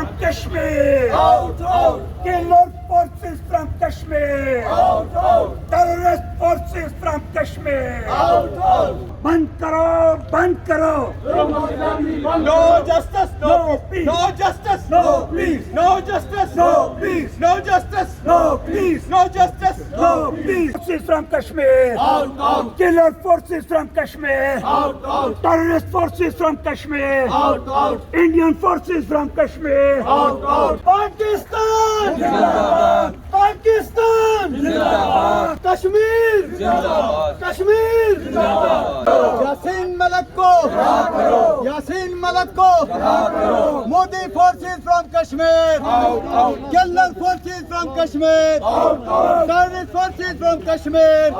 from Kashmir. Out, out. Killer forces from Kashmir. Out, out. Terrorist forces from Kashmir. Out, out. बंद करो, बंद करो. No justice, no peace. No justice, no peace. No justice, No peace. No justice, No peace. no justice. No peace. Forces from Kashmir. Out, out. Killer forces from Kashmir. Out, out. Terrorist forces from Kashmir. Out, out. Indian forces from Kashmir. Out, out. Pakistan. Zindabad. Pakistan. Zindabad. Kashmir. Zindabad. Kashmir. Zindabad. Yasin Malik को यासीन मलिक को Modi forces from Kashmir. Killer forces from Kashmir. Terrorist forces from Kashmir.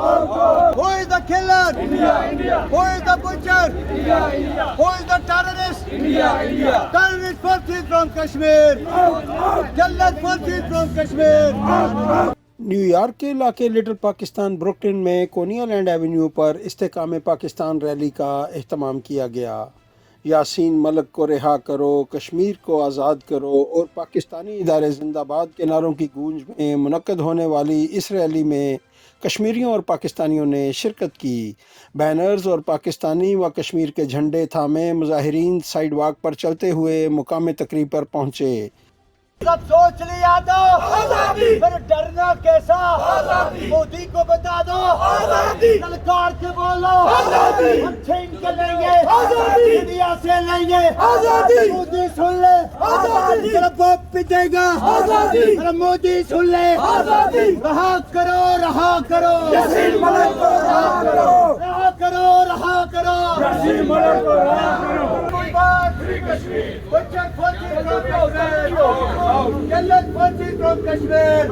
Who is the killer? India. Who is the butcher? India. Who is the terrorist? India. Terrorist forces from Kashmir. Killer forces from Kashmir. New York के इलाके little Pakistan Brooklyn में कोनियल and Avenue पर इस्तेकाम Pakistan rally का एहतमाम किया गया। यासीन मलिक को रिहा करो, कश्मीर को आज़ाद करो और पाकिस्तानी इदारे जिंदाबाद के नारों की गूंज में मुनक्कद होने वाली इस रैली में कश्मीरियों और पाकिस्तानियों ने शिरकत की। बैनर्स और पाकिस्तानी व कश्मीर के झंडे थामे मुजाहिरीन साइड वॉक पर चलते हुए मुकाम तकरीब पर पहुँचे। सब सोच लिया तो आजादी, फिर डरना कैसा आजादी, मोदी को बता दो आजादी, ललकार के बोलो आजादी, हम छीन के लेंगे आजादी, इंडिया से लेंगे आजादी, मोदी सुन ले आजादी, तेरा बाप पिटेगा आजादी, तेरा मोदी सुन ले आजादी, रहा करो रहा करो, यासीन मलिक को रहा करो, रहा करो रहा करो, यासीन मलिक को रहा करो। Free Kashmir, Bachchan forces from Kashmir. Killer forces from Kashmir.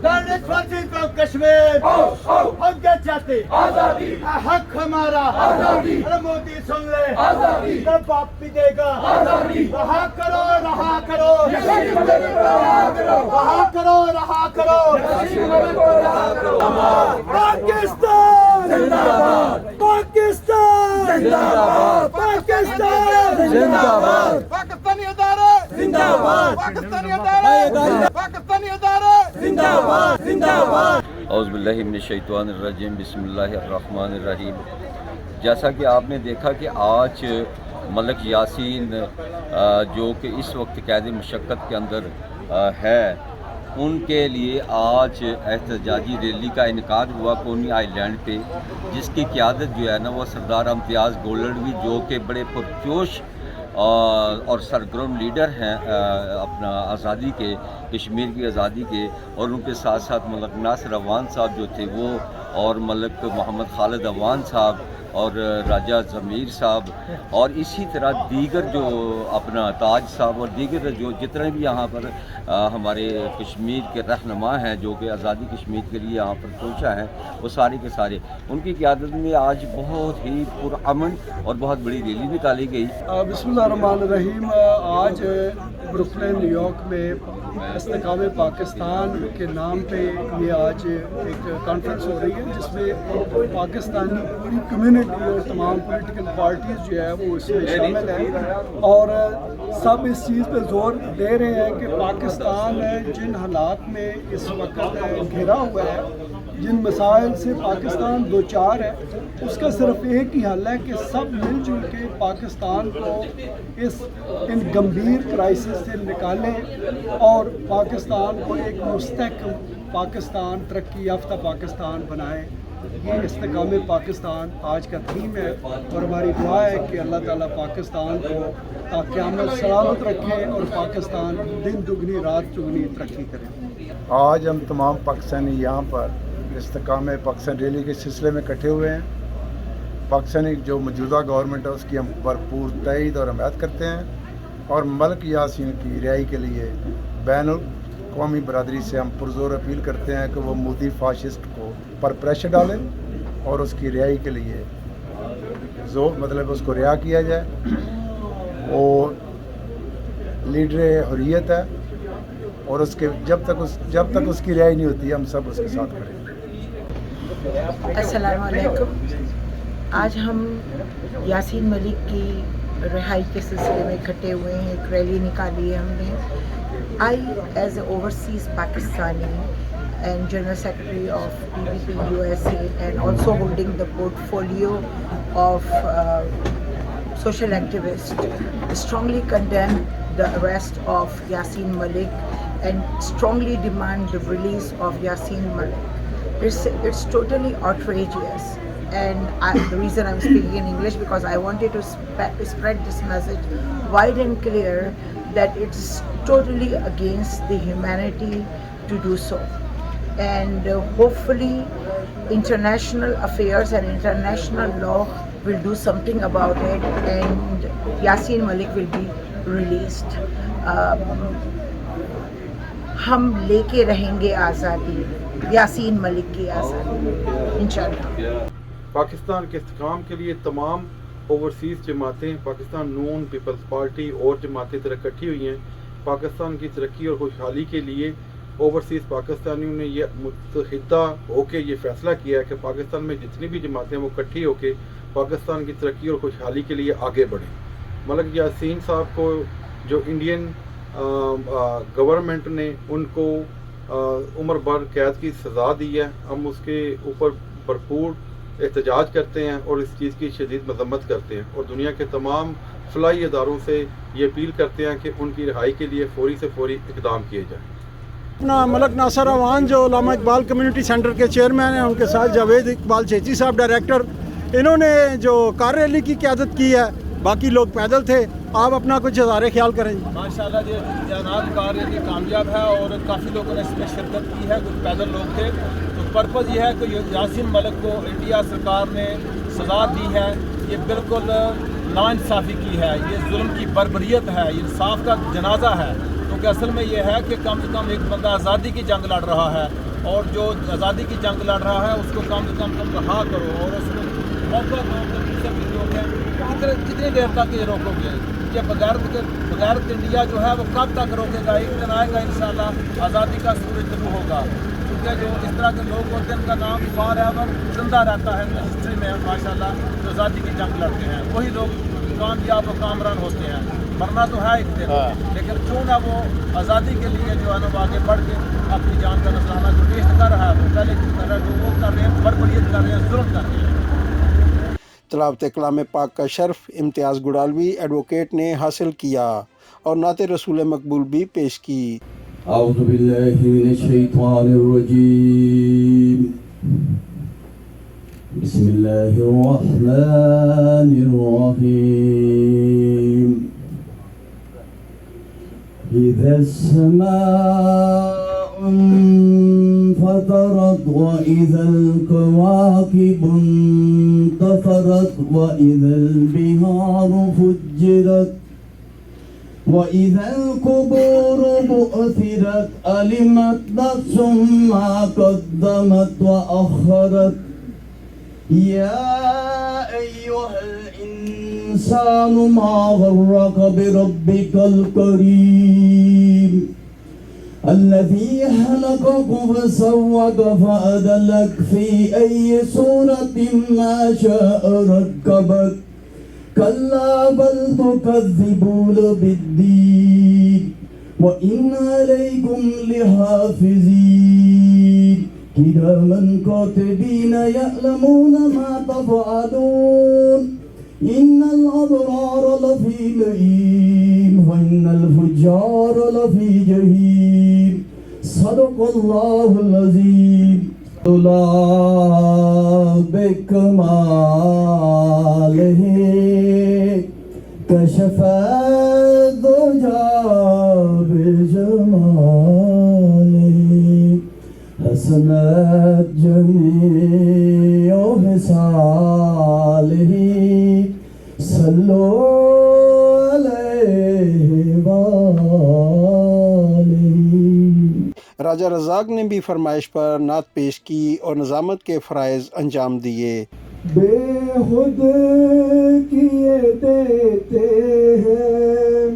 Terrorist forces from Kashmir. हम क्या चाहते? आजादी। हक हमारा आजादी। अरे मोदी सुन ले आजादी। तेरा बाप भी देगा आजादी। रहा करो रहा करो। रहा करो रहा करो। पाकिस्तान जिंदाबाद। पाकिस्तान जिंदाबाद। पाकिस्तान जिंदाबाद। पाकिस्तानी अदारे जिंदाबाद। पाकिस्तानी अदारे पाकिस्तानी अदारे जिंदाबाद जिंदाबाद। औज़ु बिल्लाहि मिनश्शैतानिर्रजीम, बिस्मिल्लाहिर्रहमानिर्रहीम। जैसा कि आपने देखा कि आज मलिक यासीन जो कि इस वक्त कैद मशक्क़त के अंदर है, उनके लिए आज एहतजाजी रैली का इनेकाद हुआ कोनी आइलैंड पे, जिसकी क़यादत जो है ना वो सरदार इम्तियाज़ गोल्डनवी, जो कि बड़े पुरजोश और सरगर्म लीडर हैं अपना आज़ादी के, कश्मीर की आज़ादी के, और उनके साथ साथ मलिक नासिर अवान साहब जो थे वो, और मलिक मोहम्मद खालिद अवान साहब और राजा ज़मीर साहब, और इसी तरह दीगर जो अपना ताज साहब और दीगर जो जितने भी यहाँ पर हमारे कश्मीर के रहनुमा हैं जो कि आज़ादी कश्मीर के लिए यहाँ पर पहुँचा है, वो सारे के सारे उनकी क़यादत में आज बहुत ही पुरअमन और बहुत बड़ी रैली निकाली गई। बिस्मिल्लाहिर्रहमानिर्रहीम। आज ब्रुकलिन न्यूयॉर्क में इस्तेकाम पाकिस्तान के नाम पे ये आज एक कॉन्फ्रेंस हो रही है, जिसमें पाकिस्तानी पूरी कम्युनिटी और तमाम पॉलिटिकल पार्टीज़ जो है वो इसमें शामिल हैं, और सब इस चीज़ पे जोर दे रहे हैं कि पाकिस्तान जिन हालात में इस वक्त घिरा हुआ है, जिन मसाइल से पाकिस्तान दो चार है, उसका सिर्फ एक ही हल है कि सब मिलजुल के पाकिस्तान को इन गंभीर क्राइसिस से निकालें और पाकिस्तान को एक मुस्तहकम पाकिस्तान, तरक्की याफ्ता पाकिस्तान बनाएं। ये इस्तेकाम पाकिस्तान आज का थीम है, और हमारी दुआ है कि अल्लाह ताला पाकिस्तान को क़यामत सलामत रखे और पाकिस्तान दिन दुगनी रात चुगनी तरक्की करे। आज हम तमाम पाकिस्तानी यहाँ पर इस्तेकाम पाकिस्तान रैली के सिलसिले में इकट्ठे हुए हैं। पाकिस्तानी जो मौजूदा गवर्नमेंट है उसकी हम भरपूर तइद और हमायत करते हैं, और मलिक यासीन की रिहाई के लिए बैनुल-अक़वामी बरादरी से हम पुरज़ोर अपील करते हैं कि वो मोदी फाशिस्ट को पर प्रेशर डालें और उसकी रिहाई के लिए मतलब उसको रिहा किया जाए। वो लीडर हुर्रियत है, और उसके जब तक उसकी रिहाई नहीं होती हम सब उसके साथ खड़े हैं। अस्सलाम वालेकुम। आज हम यासीन मलिक की رہائی کے سلسلے میں اکٹھے ہوئے ہیں. ایک ریلی نکالی ہے ہم نے. I as a overseas Pakistani and General Secretary of PPP USA and also holding the portfolio of social activist, strongly condemn the arrest of Yassin Malik and strongly demand the release of Yassin Malik. It's totally outrageous, and the reason I'm speaking in English because I wanted to spread this message wide and clear that it's totally against the humanity to do so. And hopefully international affairs and international law will do something about it and Yassin Malik will be released. ہم لے کے رہیں گے آزادی, یاسین ملک کی آزادی انشاءاللہ. پاکستان کے استحکام کے لیے تمام اوورسیز جماعتیں, پاکستان نون پیپلز پارٹی اور جماعتیں اکٹھی ہوئی ہیں. پاکستان کی ترقی اور خوشحالی کے لیے اوورسیز پاکستانیوں نے یہ متحدہ ہو کے یہ فیصلہ کیا ہے کہ پاکستان میں جتنی بھی جماعتیں وہ اکٹھی ہو کے پاکستان کی ترقی اور خوشحالی کے لیے آگے بڑھیں. ملک یاسین صاحب کو جو انڈین گورنمنٹ نے ان کو عمر بھر قید کی سزا دی ہے, ہم اس کے اوپر بھرپور احتجاج کرتے ہیں اور اس چیز کی شدید مذمت کرتے ہیں اور دنیا کے تمام فلاحی اداروں سے یہ اپیل کرتے ہیں کہ ان کی رہائی کے لیے فوری سے فوری اقدام کیے جائیں. اپنا ملک ناصر اوان جو علامہ اقبال کمیونٹی سینٹر کے چیئرمین ہیں, ان کے ساتھ جاوید اقبال چیچی صاحب ڈائریکٹر, انہوں نے جو کار ریلی کی قیادت کی ہے, باقی لوگ پیدل تھے. آپ اپنا کچھ اظہار خیال کریں. ماشاءاللہ جی جناب کار ریلی کامیاب ہے اور کافی لوگوں نے اس میں شرکت کی ہے, کچھ پیدل لوگ تھے. تو پرپز یہ ہے کہ یاسین ملک کو انڈیا سرکار نے سزا دی ہے, یہ بالکل ناانصافی کی ہے, یہ ظلم کی بربریت ہے, یہ انصاف کا جنازہ ہے. کیونکہ اصل میں یہ ہے کہ کم سے کم ایک بندہ آزادی کی جنگ لڑ رہا ہے اور جو آزادی کی جنگ لڑ رہا ہے اس کو کم سے کم تم رہا کرو اور اس کو موقع دو کہ دوسرے بھی لوگ ہیں کتنی دیر تک یہ روکو گے. یہ بغیر انڈیا جو ہے وہ کب تک روکے گا؟ ایک دن آئے گا انشاءاللہ آزادی کا سورج طلوع ہوگا. کیونکہ جو اس طرح کے لوگ ہوتے ہیں ان کا نام فار ایور زندہ رہتا ہے ہسٹری میں ماشاءاللہ, جو آزادی کی جنگ لڑتے ہیں وہی لوگ کامیاب و کامران ہوتے ہیں. مرنا تو ہے ایک دن, لیکن کیوں نہ وہ آزادی کے لیے جو ہے نا وہ آگے بڑھ کے اپنی جان کا نذرانہ جو پیش کر رہا ہے وہ پہلے کی طرح جو وہ کر رہے ہیں, بربریت کر رہے ہیں, ظلم کر رہے ہیں. تلاوت کلام پاک کا شرف امتیاز گڑالوی ایڈوکیٹ نے حاصل کیا اور نعت رسول مقبول بھی پیش کی. اعوذ باللہ من الشیطان الرجیم, بسم اللہ الرحمن الرحیم. اذا السماء انفطرت واذا الكواكب انتثرت واذا البحار فجرت وإذا القبور بؤثرت علمت نفس ما قدمت وأخرت يا أيها الإنسان ما غرك بربك الكريم الذي خلقك فسواك فعدلك في أي صورة ما شاء ركبك كلا بل تكذبون بالدين وإن عليكم لحافظين كراما كاتبين يعلمون ما تفعلون إن الأبرار لفي نعيم وإن الفجار لفي جحيم صدق الله العظيم. بكماله كشف الدجى بجماله حسنت جميع خصاله صلوا عليه وآله. راجہ رزاق نے بھی فرمائش پر نعت پیش کی اور نظامت کے فرائض انجام دیے. بے خود کیے دیتے ہیں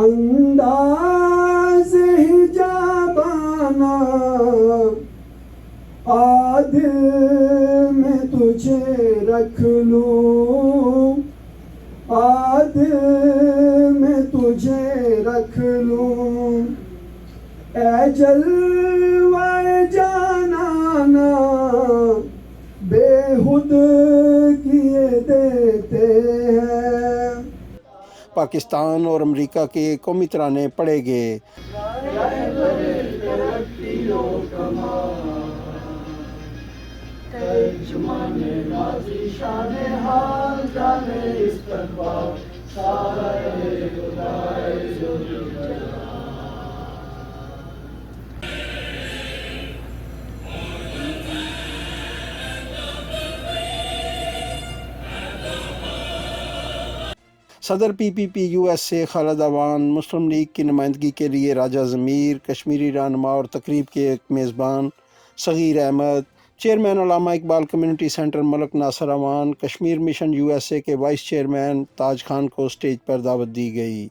انداز حجابانہ, عادل میں تجھے رکھ لوں دل میں تجھے رکھ لوں اے جلوہ جانانا بے خود کیے دیتے ہیں. پاکستان اور امریکہ کے قومی ترانے پڑھے گئے. صدر PPP US سے خالد عوان مسلم لیگ کی نمائندگی کے لیے راجہ ضمیر، کشمیری رہنما اور تقریب کے ایک میزبان صغیر Ahmed, chairman Allama Iqbal community centre Malik Nasir Awan, Kashmir mission USA کے وائس چیئرمین تاج خان کو سٹیج پر دعوت دی گئی.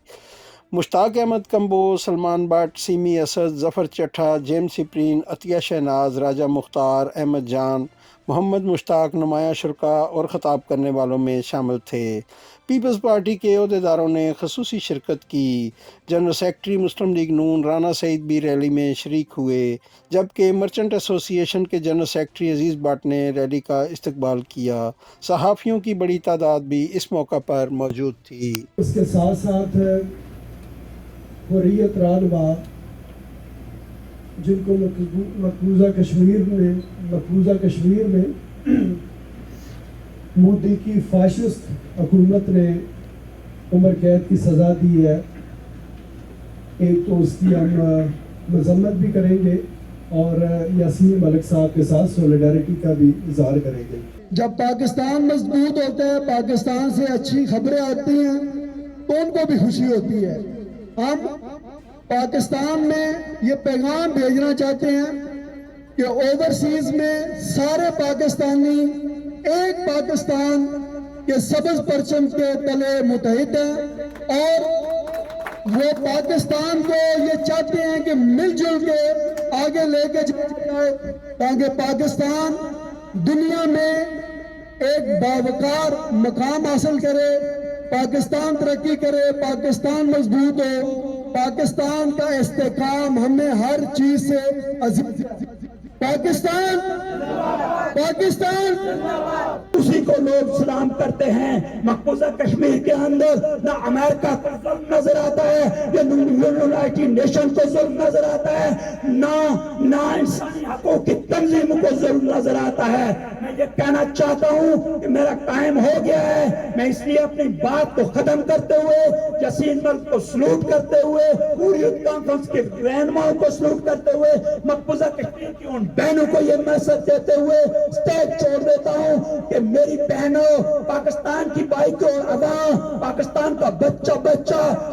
مشتاق احمد کمبو، سلمان بٹ، سیمی اسد، ظفر چٹھا، جیمز سپرین، عطیہ شہناز، راجہ مختار، احمد جان، محمد مشتاق نمایاں شرکاء اور خطاب کرنے والوں میں شامل تھے. پیپلز پارٹی کے عہدیداروں نے خصوصی شرکت کی. جنرل سیکرٹری مسلم لیگ نون رانا سعید بھی ریلی میں شریک ہوئے، جبکہ مرچنٹ ایسوسی ایشن کے جنرل سیکرٹری عزیز بٹ نے ریلی کا استقبال کیا. صحافیوں کی بڑی تعداد بھی اس موقع پر موجود تھی. اس کے ساتھ ساتھ حریت رہنما جن کو مقبوضہ کشمیر میں مودی کی فاشسٹ حکومت نے عمر قید کی سزا دی ہے، ایک تو اس کی ہم مذمت بھی کریں گے اور یاسین ملک صاحب کے ساتھ سولیڈیرٹی کا بھی اظہار کریں گے. جب پاکستان مضبوط ہوتا ہے، پاکستان سے اچھی خبریں آتی ہیں تو ان کو بھی خوشی ہوتی ہے. ہم پاکستان میں یہ پیغام بھیجنا چاہتے ہیں کہ اوورسیز میں سارے پاکستانی ایک پاکستان کے سبز پرچم کے تلے متحد ہیں اور وہ پاکستان کو یہ چاہتے ہیں کہ مل جل کے آگے لے کے جائے تاکہ پاکستان دنیا میں ایک باوقار مقام حاصل کرے، پاکستان ترقی کرے، پاکستان مضبوط ہو، پاکستان کا استحکام ہمیں ہر چیز سے عزیز. پاکستان اسی کو لوگ سلام کرتے ہیں. مقبوضہ کشمیر کے اندر نہ امریکہ کو ظلم نظر آتا ہے، نہ یونائٹڈ نیشن کو ظلم نظر آتا ہے، نہ انسانی حقوق کی تنظیم کو ظلم نظر آتا ہے. میں یہ کہنا چاہتا ہوں کہ میرا ٹائم ہو گیا ہے. میں اس لیے اپنی بات کو ختم کرتے ہوئے یاسین ملک کو سلوٹ کرتے ہوئے، حریت کانفرنس کے رہنماؤں کو سلوٹ کرتے ہوئے، مقبوضہ کشمیر کی ان بہنوں کو یہ میسج دیتے ہوئے سٹیج چھوڑ دیتا ہوں کہ میری بہنوں، پاکستان کی بائیکوں اور عوام، پاکستان کا بچہ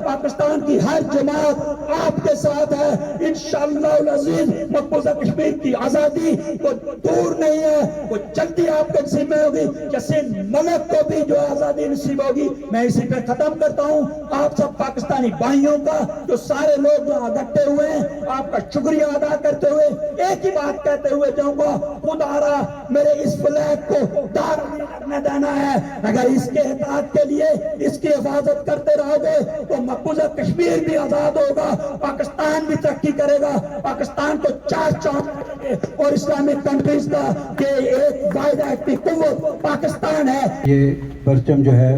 پاکستان کی ہر جماعت آپ کے ساتھ ہے. انشاءاللہ العزیز مقبوضہ کشمیر کی آزادی وہ دور نہیں ہے، وہ جلدی آپ کے نصیب میں ہوگی. یاسین ملک کو بھی جو آزادی نصیب ہوگی. میں اسی پہ ختم کرتا ہوں. آپ سب پاکستانی بھائیوں کا جو سارے لوگ یہاں اکٹھے ہوئے ہیں، آپ کا شکریہ ادا کرتے ہوئے ایک ہی بات کہتے ہوئے جاؤں گا، خدا را میرے اس فلیگ کو دار کرنے دینا ہے. اگر اس کے احتیاط کے لیے اس کی حفاظت کرتے رہو گے تو مقبوضہ کشمیر بھی آزاد ہوگا، پاکستان بھی ترقی کرے گا. پاکستان کو چار چاند اور اسلامک کنٹریز کا کہ ایک واحد ایکٹی قوت پاکستان ہے. یہ پرچم جو ہے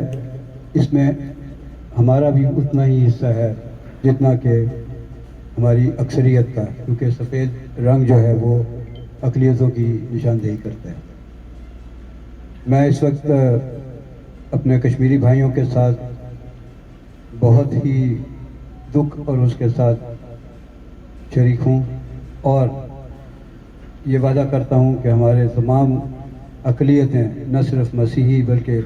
اس میں ہمارا بھی اتنا ہی حصہ ہے جتنا کہ ہماری اکثریت کا، کیونکہ سفید رنگ جو ہے وہ اقلیتوں کی نشاندہی کرتا ہے. میں اس وقت اپنے کشمیری بھائیوں کے ساتھ بہت ہی دکھ اور اس کے ساتھ شریک ہوں اور یہ وعدہ کرتا ہوں کہ ہمارے تمام اقلیتیں، نہ صرف مسیحی بلکہ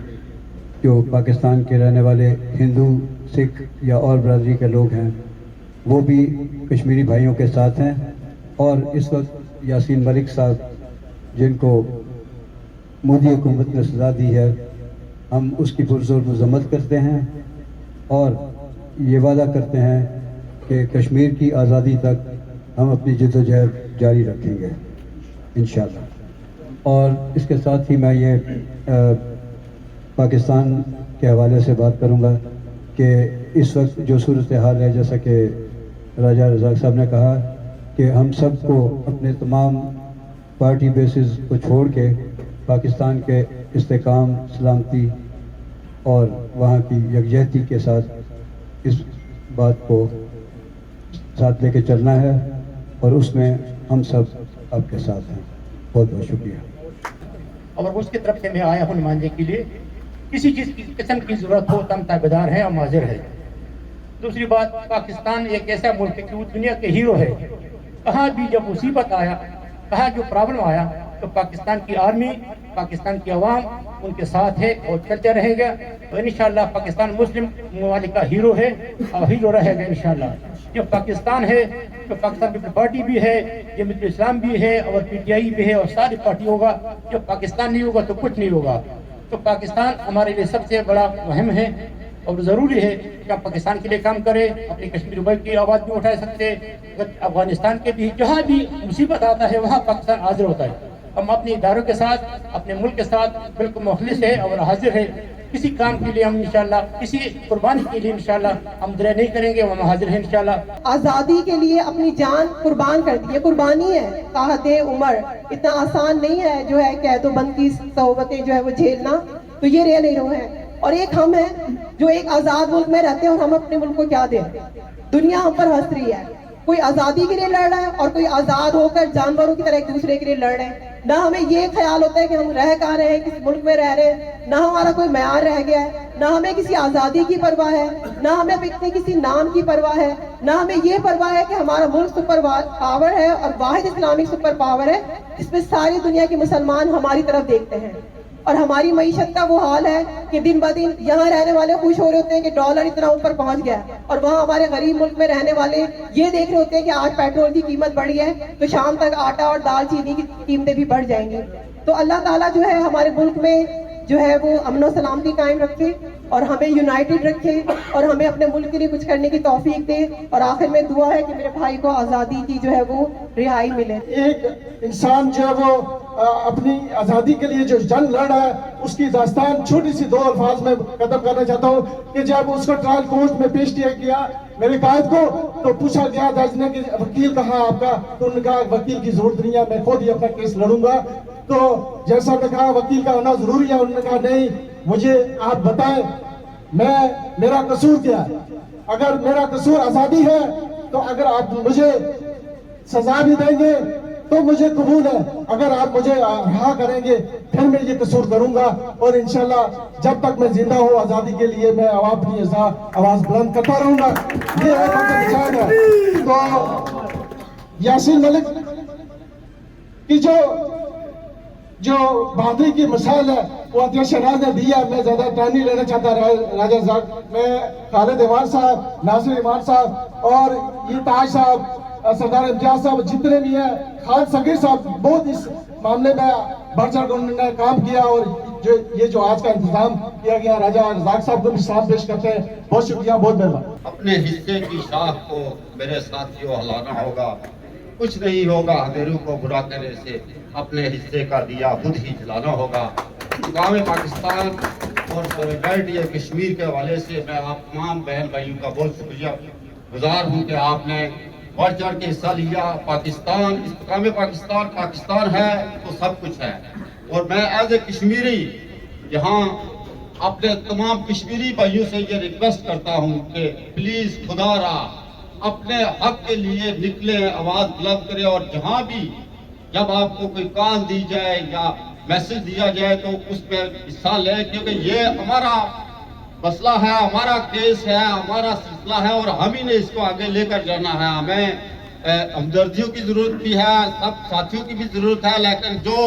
جو پاکستان کے رہنے والے ہندو، سکھ یا اور برادری کے لوگ ہیں، وہ بھی کشمیری بھائیوں کے ساتھ ہیں. اور اس وقت یاسین ملک صاحب جن کو مودی حکومت نے سزا دی ہے، ہم اس کی پرزور مذمت کرتے ہیں اور یہ وعدہ کرتے ہیں کہ کشمیر کی آزادی تک ہم اپنی جدوجہد جاری رکھیں گے انشاءاللہ. اور اس کے ساتھ ہی میں یہ پاکستان के हवाले से बात करूँगा कि इस वक्त जो सूरत हाल है, जैसा कि राजा रज़ाक साहब ने कहा कि हम सबको अपने तमाम पार्टी बेसिस को छोड़ के पाकिस्तान के इस्तेकाम, सलामती और वहाँ की यकजहती के साथ इस बात को साथ लेके चलना है, और उसमें हम सब आपके साथ हैं। बहुत बहुत शुक्रिया। और उसकी तरफ से मैं आया हूँ नुमाइंदे के लिए, किसी चीज़ की किस्म की ज़रूरत हो तो हम ताबेदार हैं और हाजिर है। दूसरी बात, पाकिस्तान एक ऐसा मुल्क है कि वो दुनिया के हीरो है। कहाँ भी जब मुसीबत आया, कहाँ जो प्रॉब्लम आया, तो पाकिस्तान की आर्मी, पाकिस्तान की आवाम उनके साथ है और चलते रहेगा। तो इंशाअल्लाह पाकिस्तान मुस्लिम ममालिक का हीरो है और हीरो रहेगा इंशाअल्लाह। जो पाकिस्तान है, तो पाकिस्तान पीपल पार्टी भी है, जमीयत इस्लाम भी है और PTI भी है और सारी पार्टी होगा। जब पाकिस्तान नहीं होगा तो कुछ नहीं होगा। तो पाकिस्तान हमारे लिए सबसे बड़ा अहम है और ज़रूरी है कि हम पाकिस्तान के लिए काम करें। अपनी कश्मीर भाई की आवाज़ भी उठा सकते, अफगानिस्तान के भी जहाँ भी मुसीबत आता है वहाँ पाकिस्तान हाजिर होता है। हम अपने इदारों के साथ, अपने मुल्क के साथ बिल्कुल मुखलिस है और हाजिर है। किसी काम के लिए हम इंशाल्लाह, किसी कुर्बानी के लिए इंशाल्लाह हम देर नहीं करेंगे, हम हाजिर हैं इंशाल्लाह। आज़ादी के लिए अपनी जान कुर्बान कर दी, ये कुर्बानी है। काहते उमर इतना आसान नहीं है जो है कैदोबंद की सोबतें जो है वो झेलना। तो ये रियल हीरो है। और एक हम हैं जो एक आज़ाद मुल्क में रहते हैं और हम अपने मुल्क को क्या दें। दुनिया हम पर हंस रही है, कोई आज़ादी के लिए लड़ रहा है और कोई आज़ाद होकर जानवरों की तरह एक दूसरे के लिए लड़ रहे हैं। ना हमें ये ख्याल होता है कि हम रह कहाँ रहे हैं, किस मुल्क में रह रहे हैं, ना हमारा कोई मयार रह गया है, ना हमें किसी आज़ादी की परवाह है, ना हमें अपने किसी नाम की परवाह है, ना हमें ये परवाह है कि हमारा मुल्क सुपर पावर है और वाहिद इस्लामिक सुपर पावर है जिसमें सारी दुनिया के मुसलमान हमारी तरफ देखते हैं। और हमारी मईशत का वो हाल है कि दिन ब दिन यहाँ रहने वाले खुश हो रहे होते हैं कि डॉलर इतना ऊपर पहुँच गया है, और वहाँ हमारे गरीब मुल्क में रहने वाले ये देख रहे होते हैं कि आज पेट्रोल की कीमत बढ़ी है तो शाम तक आटा और दाल चीनी की कीमतें भी बढ़ जाएंगी। तो अल्लाह ताला जो है हमारे मुल्क में जो है वो अमन और सलामती कायम रखे और हमें यूनाइटेड रखे और हमें अपने मुल्क के लिए कुछ करने की तौफीक दे। और आखिर में दुआ है कि मेरे भाई को आज़ादी की जो है वो रिहाई मिले। एक इंसान जो है वो अपनी आज़ादी के लिए जो जंग लड़ रहा है उसकी दास्तान छोटी सी 2 अल्फाज में खत्म करना चाहता हूँ कि जब उसको ट्रायल कोर्ट में पेश किया मेरे कायद को, तो पूछा गया जज ने कि वकील कहाँ आपका, तो उन्होंने कहा वकील की जरूरत नहीं है, मैं खुद ही अपना केस लड़ूंगा। तो जज साहब ने कहा वकील का होना जरूरी है, उन्होंने कहा नहीं, मुझे आप बताएं मेरा कसूर क्या है। अगर मेरा कसूर आज़ादी है तो अगर आप मुझे सजा भी देंगे तो मुझे कबूल है, अगर आप मुझे रहा करेंगे फिर मैं ये कसूर करूंगा। और इंशाल्लाह जब तक मैं जिंदा हूँ आज़ादी के लिए मैं अपनी आवाज़ बुलंद करता रहूंगा। ये है तो यासीन मलिक की जो बहादुरी की मिसाल है वो अध्यक्ष शहनाज ने दिया। मैं ज्यादा टाइम नहीं लेना चाहता राजा साहब, मैं खालिद इमाम साहब, नासिर इमाम साहब और ये ताज साहब, सरदार इम्तियाज साहब, जितने भी हैं, खालिद सगीर साहब, बहुत इस मामले में बढ़ चढ़ कर उन्होंने काम किया। और ये जो आज का इंतजाम किया गया, राजा रज़ाक साहब को भी सलाम पेश करते हैं। बहुत शुक्रिया, बहुत मेहरबान। अपने हिस्से की शाख को मेरे साथियों हिलाना होगा, कुछ नहीं होगा अंधेरों को बुरा करने से, अपने हिस्से का दिया खुद ही जलाना होगा। मुकाम पाकिस्तान और सॉलिडारिटी कश्मीर के हवाले से मैं आप तमाम बहन भाइयों का बहुत शुक्रिया गुजार हूँ कि आपने बढ़ चढ़ के हिस्सा लिया। पाकिस्तान, इस मुकाम पाकिस्तान है तो सब कुछ है। और मैं एज ए कश्मीरी यहाँ अपने तमाम कश्मीरी भाइयों से ये रिक्वेस्ट करता हूँ कि प्लीज़ खुदारा अपने हक के लिए निकले, आवाज़ बुलंद करें और जहाँ भी जब आपको कोई काम दी जाए या मैसेज दिया जाए तो उस पर हिस्सा लें, क्योंकि ये हमारा मसला है, हमारा केस है, हमारा सिलसिला है और हम ही ने इसको आगे लेकर जाना है। हमें हमदर्दियों की ज़रूरत भी है, सब साथियों की भी ज़रूरत है, लेकिन जो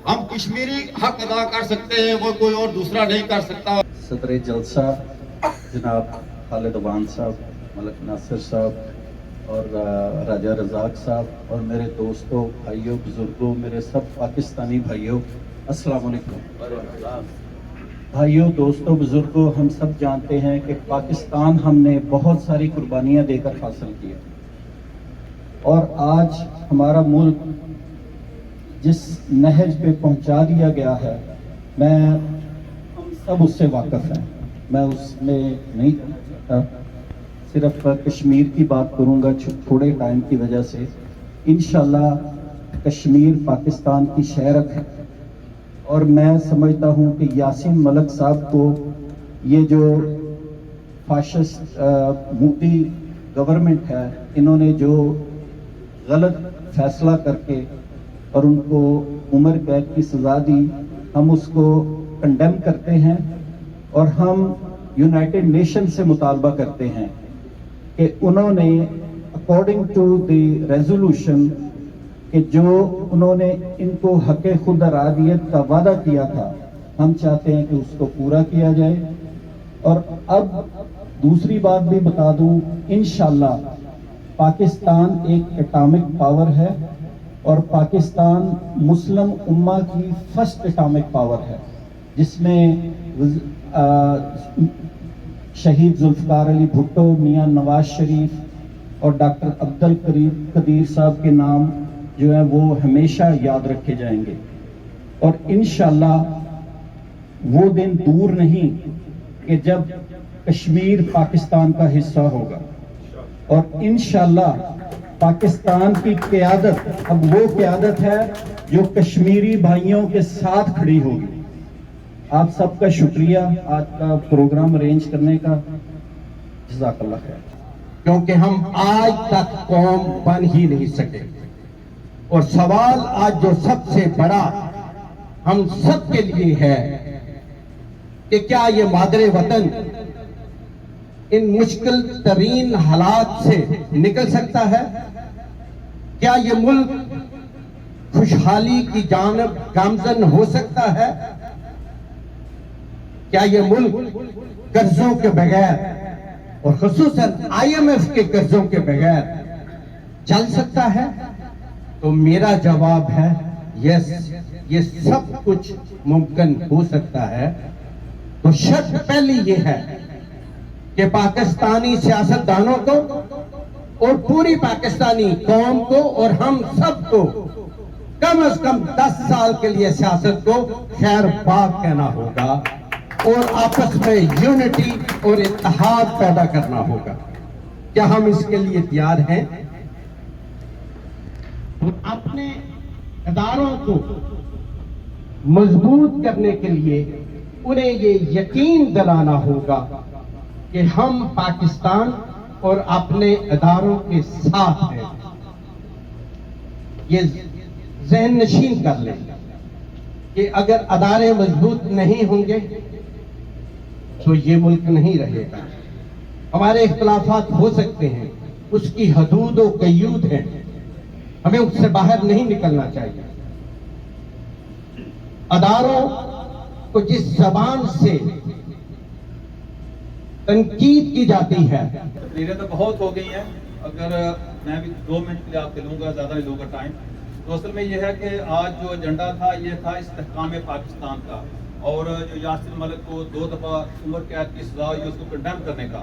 हम कश्मीरी हक अदा कर सकते हैं वो कोई और दूसरा नहीं कर सकता। सदर जलसा जनाब खालिद अवान साहब, मलिक नासिर साहब और राजा रज़ाक साहब और मेरे दोस्तों, भाइयों, बुजुर्गों, मेरे सब पाकिस्तानी भाइयों, अस्सलाम वालेकुम। भाइयों, दोस्तों, बुजुर्गों, हम सब जानते हैं कि पाकिस्तान हमने बहुत सारी कुर्बानियां देकर हासिल की है और आज हमारा मुल्क जिस नहज पे पहुंचा दिया गया है, हम सब उससे वाकिफ हैं। मैं उसमें नहीं सिर्फ कश्मीर की बात करूंगा थोड़े टाइम की वजह से। इंशाल्लाह कश्मीर पाकिस्तान की शहरक है और मैं समझता हूं कि यासीन मलिक साहब को ये जो फाशिस्ट मोदी गवर्नमेंट है, इन्होंने जो गलत फैसला करके और उनको उम्र कैद की सज़ा दी, हम उसको कंडेम करते हैं और हम यूनाइटेड नेशन से मुतालबा करते हैं कि उन्होंने अकॉर्डिंग टू द रेजोल्यूशन कि जो उन्होंने इनको हक़ खुद अरादियत का वादा किया था, हम चाहते हैं कि उसको पूरा किया जाए। और अब दूसरी बात भी बता दूं, इंशाल्लाह पाकिस्तान एक एटॉमिक पावर है और पाकिस्तान मुस्लिम उम्मा की फर्स्ट एटॉमिक पावर है, जिसमें शहीद जुल्फ़िकार अली भुट्टो, मियां नवाज शरीफ और डॉक्टर अब्दुल कदीर साहब के नाम जो है वो हमेशा याद रखे जाएंगे। और इंशाल्लाह वो दिन दूर नहीं कि जब कश्मीर पाकिस्तान का हिस्सा होगा और इंशाल्लाह पाकिस्तान की क़यादत अब वो क़यादत है जो कश्मीरी भाइयों के साथ खड़ी होगी। आप सबका शुक्रिया आज का प्रोग्राम अरेंज करने का, जज़ाकल्लाह खैर। क्योंकि हम आज तक कौम बन ही नहीं सके और सवाल आज जो सबसे बड़ा हम सब के लिए है कि क्या ये मादरे वतन इन मुश्किल तरीन हालात से निकल सकता है? क्या ये मुल्क खुशहाली की जानब गामजन हो सकता है? क्या ये मुल्क कर्जों के बगैर और खुसूसन IMF के कर्जों के बगैर चल सकता है? तो मेरा जवाब है यस, ये सब कुछ मुमकिन हो सकता है। तो शर्त पहली ये है कि पाकिस्तानी सियासतदानों को और पूरी पाकिस्तानी कौम को और हम सबको कम से कम 10 साल के लिए सियासत को खैर बाग कहना होगा और आपस में यूनिटी और इत्तेहाद पैदा करना होगा। क्या हम इसके लिए तैयार हैं? अपने इदारों को मजबूत करने के लिए उन्हें ये यकीन दिलाना होगा कि हम पाकिस्तान और अपने इदारों के साथ हैं। ये ज़हन नशीन कर लें कि अगर अदारे मजबूत नहीं होंगे तो ये मुल्क नहीं रहेगा। हमारे इख्तिलाफात हो सकते हैं, उसकी हदूद और क़यूद है, हमें उससे बाहर नहीं निकलना चाहिए। अदारों को जिस जबान से तनकीद की जाती है। तकरीरें तो बहुत हो गई हैं, अगर मैं भी 2 मिनट के लिए आपके लूँगा, ज़्यादा नहीं लूँगा टाइम। तो असल में यह है कि आज जो एजेंडा था ये था इस्तेहकाम पाकिस्तान का और जो यासीन मलिक को 2 दफ़ा उम्र कैद की सज़ा हुई उसको कंडेम करने का।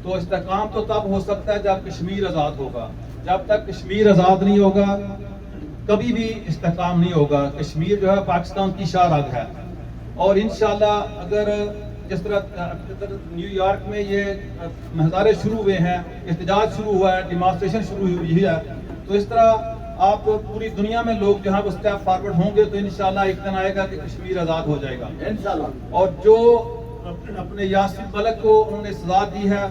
तो इस्तेहकाम तो तब हो सकता है जब कश्मीर आज़ाद होगा। जब तक कश्मीर आज़ाद नहीं होगा कभी भी इस्तेहकाम नहीं होगा। कश्मीर जो है पाकिस्तान की शाहराग है और इंशाल्लाह अगर जिस तरह न्यूयॉर्क में ये मुजाहरे शुरू हुए हैं, एहतजाज शुरू हुआ है, डिमॉन्स्ट्रेशन शुरू हुई है, तो इस तरह आप पूरी दुनिया में लोग जहाँ पर स्टेप फॉरवर्ड होंगे तो इंशाल्लाह एक दिन आएगा कि कश्मीर आज़ाद हो जाएगा इंशाल्लाह। और जो अपने यासीन मलिक को उन्होंने सजा दी है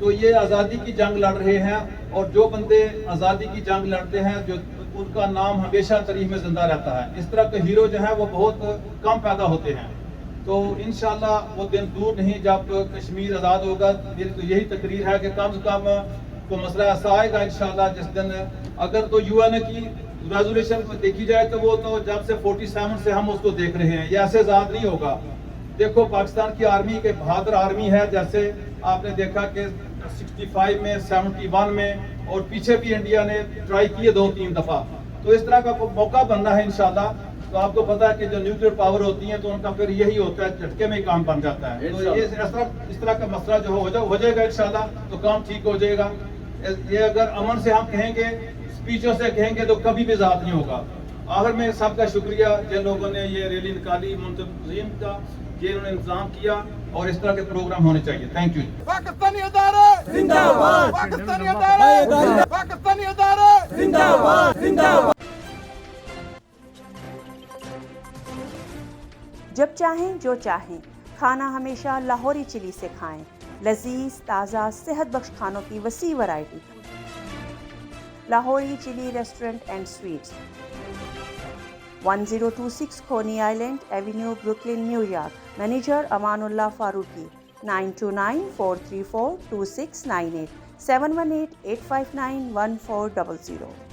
तो ये आज़ादी की जंग लड़ रहे हैं और जो बंदे आज़ादी की जंग लड़ते हैं जो उनका नाम हमेशा तारीख में जिंदा रहता है। इस तरह के हीरो जो है वो बहुत कम पैदा होते हैं। तो इंशाल्लाह वो दिन दूर नहीं जब कश्मीर आज़ाद होगा। तो यही तकरीर है कि कम से कम को मसला ऐसा आएगा इंशाल्लाह जिस दिन अगर तो UN की रेजोल्यूशन को देखी जाए तो वो तो जब से 47 से हम उसको देख रहे हैं, ये ऐसे आज़ाद नहीं होगा। देखो पाकिस्तान की आर्मी के बहादुर आर्मी है, जैसे आपने देखा कि 65 में 71 में और पीछे भी इंडिया ने ट्राई किए 2-3 दफ़ा। तो इस तरह का मौका बनना है इंशाल्लाह। तो आपको पता है कि जो न्यूक्लियर पावर होती है तो उनका फिर यही होता है, झटके में ही काम बन जाता है। तो ये इस तरह का मसला जो हो जाएगा इंशाल्लाह तो काम ठीक हो जाएगा। ये अगर अमन से हम कहेंगे, स्पीचों से कहेंगे तो कभी भी ज़्यादा नहीं होगा। आखिर में सबका शुक्रिया जिन लोगों ने ये रैली निकाली, मुंतज़मीन का ये उन्होंने इंतज़ाम किया اور اس طرح کے پروگرام ہونے چاہیے. Thank you. پاکستانی ادارے زندہ باد. پاکستانی ادارے پاکستانی ادارے زندہ باد. زندہ باد. جب چاہیں جو چاہیں کھانا ہمیشہ لاہوری چلی سے کھائیں. لذیذ تازہ صحت بخش کھانوں کی وسیع variety. Lahori chilli restaurant and sweets 1026 Coney island avenue Brooklyn New York. Manager Aman Ullah Farooqui. 9294342698 718-859-1400.